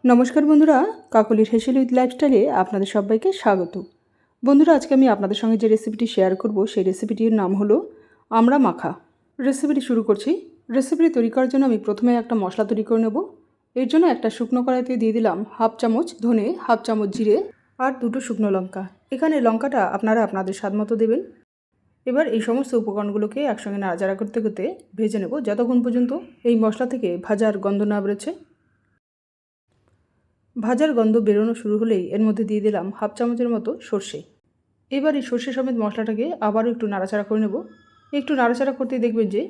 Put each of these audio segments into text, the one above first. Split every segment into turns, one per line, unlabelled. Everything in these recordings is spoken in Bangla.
নমস্কার বন্ধুরা, কাকলির হেসেল উইথ লাইফস্টাইলে আপনাদের সবাইকে স্বাগত। বন্ধুরা, আজকে আমি আপনাদের সঙ্গে যে রেসিপিটি শেয়ার করব সেই রেসিপিটির নাম হলো আমড়া মাখা। রেসিপিটি শুরু করছি। রেসিপিটি তৈরি করার জন্য আমি প্রথমে একটা মশলা তৈরি করে নেব। এর জন্য একটা শুকনো কড়াইতে দিয়ে দিলাম হাফ চামচ ধনে, হাফ চামচ জিরে আর দুটো শুকনো লঙ্কা। এখানে লঙ্কাটা আপনারা আপনাদের স্বাদ মতো দেবেন। এবার এই সমস্ত উপকরণগুলোকে একসঙ্গে নাড়াচাড়া করতে করতে ভেজে নেব যতক্ষণ পর্যন্ত এই মশলা থেকে ভাজার গন্ধ না বেরোচ্ছে। ভাজার গন্ধ বেরোনো শুরু হলেই এর মধ্যে দিয়ে দিলাম হাফ চামচের মতো সর্ষে। এবার এই সর্ষে সমেত মশলাটাকে আবারও একটু নাড়াচাড়া করে নেব। একটু নাড়াচাড়া করতেই দেখবেন যে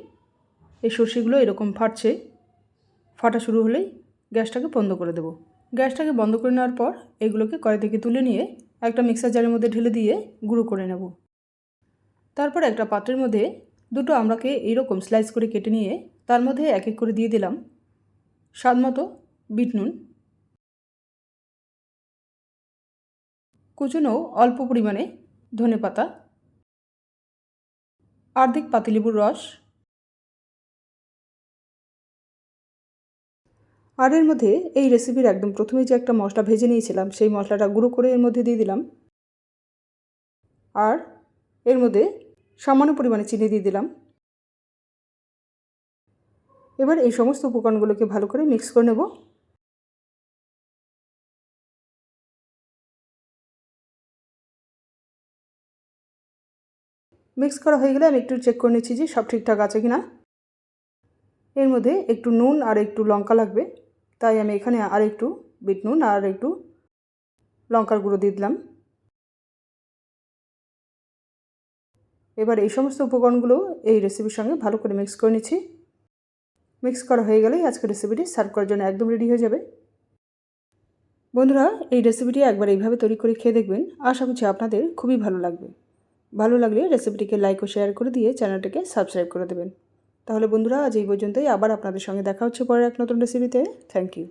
এই সর্ষেগুলো এরকম ফাটছে। ফাটা শুরু হলেই গ্যাসটাকে বন্ধ করে দেব। গ্যাসটাকে বন্ধ করে নেওয়ার পর এগুলোকে কড়াই থেকে তুলে নিয়ে একটা মিক্সার জারের মধ্যে ঢেলে দিয়ে গুঁড়ো করে নেব। তারপর একটা পাত্রের মধ্যে দুটো আমড়াকে এইরকম স্লাইস করে কেটে নিয়ে তার মধ্যে এক এক করে দিয়ে দিলাম স্বাদ মতো বিট নুন, কুচনো অল্প পরিমাণে ধনেপাতা, অর্ধেক পাতিলেবুর রস, আর এর মধ্যে এই রেসিপির একদম প্রথমে যে একটা মশলা ভেজে নিয়েছিলাম সেই মশলাটা গুঁড়ো করে এর মধ্যে দিয়ে দিলাম। আর এর মধ্যে সামান্য পরিমাণে চিনি দিয়ে দিলাম। এবার এই সমস্ত উপকরণগুলোকে ভালো করে মিক্স করে নেব। মিক্স করা হয়ে গেলে আমি একটু চেক করে নিচ্ছি যে সব ঠিকঠাক আছে কি না। এর মধ্যে একটু নুন আর একটু লঙ্কা লাগবে, তাই আমি এখানে আর একটু বিট নুন আর একটু লঙ্কার গুঁড়ো দিয়ে দিলাম। এবার এই সমস্ত উপকরণগুলো এই রেসিপির সঙ্গে ভালো করে মিক্স করে নিচ্ছি। মিক্স করা হয়ে গেলেই আজকের রেসিপিটি সার্ভ করার জন্য একদম রেডি হয়ে যাবে। বন্ধুরা, এই রেসিপিটি একবার এইভাবে তৈরি করে খেয়ে দেখবেন, আশা করছি আপনাদের খুবই ভালো লাগবে। ভালো লাগলে রেসিপিটিকে লাইক ও শেয়ার করে দিয়ে চ্যানেলটিকে সাবস্ক্রাইব করে দেবেন। তাহলে বন্ধুরা, আজ এই পর্যন্তই। আবার আপনাদের সঙ্গে দেখা হচ্ছে পরের এক নতুন রেসিপিতে। Thank you.